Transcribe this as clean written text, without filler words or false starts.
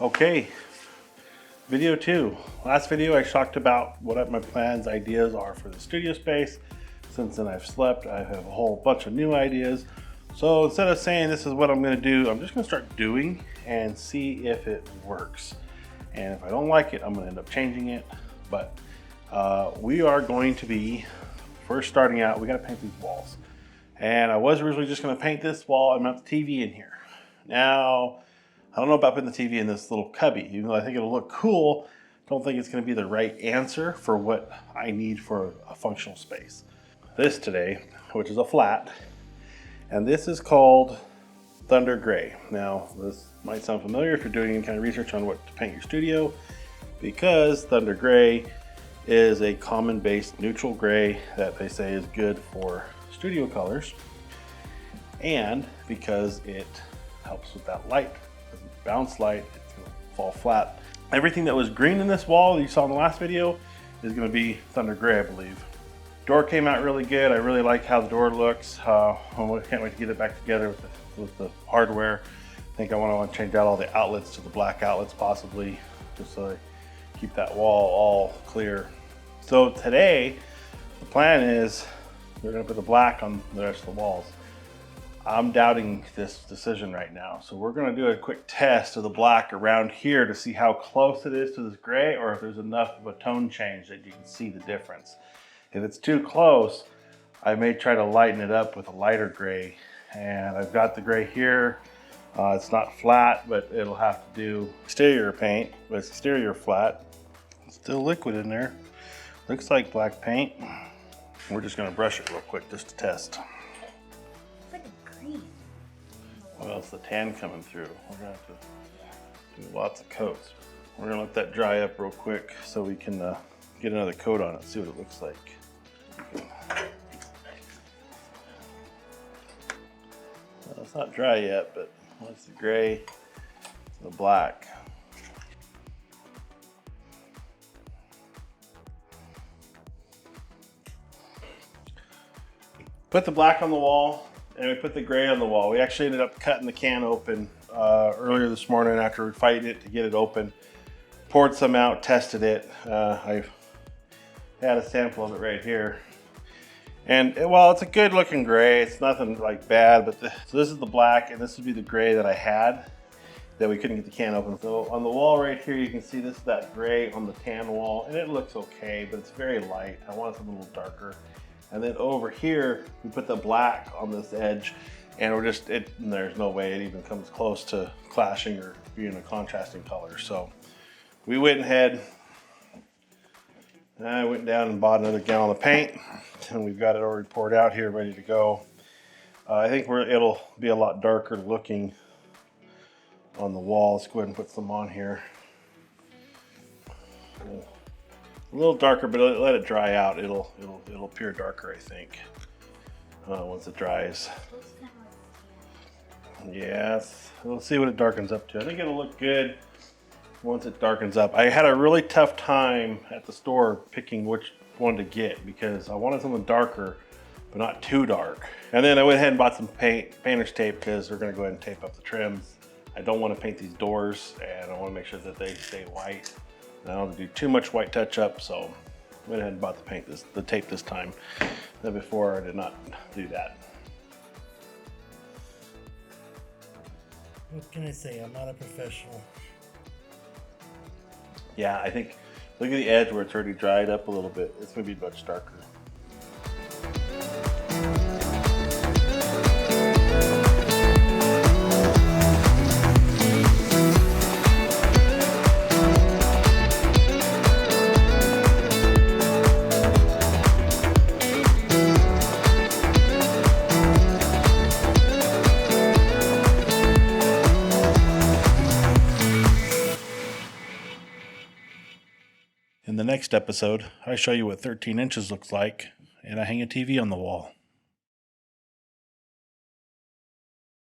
Okay, video 2. Last video I talked about what my plans, ideas are for the studio space. Since then I've slept, I have a whole bunch of new ideas. So instead of saying this is what I'm going to do, I'm just going to start doing and see if it works. And if I don't like it, I'm going to end up changing it. But we are going to be, first starting out, we got to paint these walls. And I was originally just going to paint this wall and mount the TV in here. Now, I don't know about putting the TV in this little cubby. Even though I think it'll look cool, I don't think it's going to be the right answer for what I need for a functional space. This today, which is a flat, and this is called Thunder Gray. Now, this might sound familiar if you're doing any kind of research on what to paint your studio, because Thunder Gray is a common base neutral gray that they say is good for studio colors, and because it helps with that light. Bounce light, it's going to fall flat. Everything that was green in this wall that you saw in the last video is going to be Thunder Gray, I believe. Door came out really good. I really like how the door looks. I can't wait to get it back together with the hardware. I think I want to change out all the outlets to the black outlets possibly, just so I keep that wall all clear. So today, the plan is we're going to put the black on the rest of the walls. I'm doubting this decision right now. So we're going to do a quick test of the black around here to see how close it is to this gray, or if there's enough of a tone change that you can see the difference. If it's too close, I may try to lighten it up with a lighter gray. And I've got the gray here. It's not flat, but it'll have to do exterior paint, but it's exterior flat. It's still liquid in there. Looks like black paint. We're just going to brush it real quick just to test. Well, it's the tan coming through. We're gonna have to do lots of coats. We're gonna let that dry up real quick so we can get another coat on it, see what it looks like. Well, it's not dry yet, but that's the gray, the black. Put the black on the wall. And we put the gray on the wall. We actually ended up cutting the can open earlier this morning after fighting it to get it open. Poured some out, tested it. I've had a sample of it right here. And while it's a good looking gray, it's nothing like bad, but so this is the black and this would be the gray that I had that we couldn't get the can open. So on the wall right here, you can see this is that gray on the tan wall, and it looks okay, but it's very light. I want it a little darker. And then over here, we put the black on this edge, and there's no way it even comes close to clashing or being a contrasting color. So we went ahead, I went down and bought another gallon of paint, and we've got it already poured out here, ready to go. I think it'll be a lot darker looking on the wall. Let's go ahead and put some on here. A little darker, but let it dry out. It'll appear darker, I think, once it dries. Yes, we'll see what it darkens up to. I think it'll look good once it darkens up. I had a really tough time at the store picking which one to get because I wanted something darker, but not too dark. And then I went ahead and bought some painter's tape because we're gonna go ahead and tape up the trims. I don't want to paint these doors, and I want to make sure that they stay white. I don't want to do too much white touch up, so I went ahead and bought the tape this time. Then before I did not do that. What can I say? I'm not a professional. Yeah, I think, look at the edge where it's already dried up a little bit. It's going to be much darker. In the next episode, I show you what 13 inches looks like, and I hang a TV on the wall.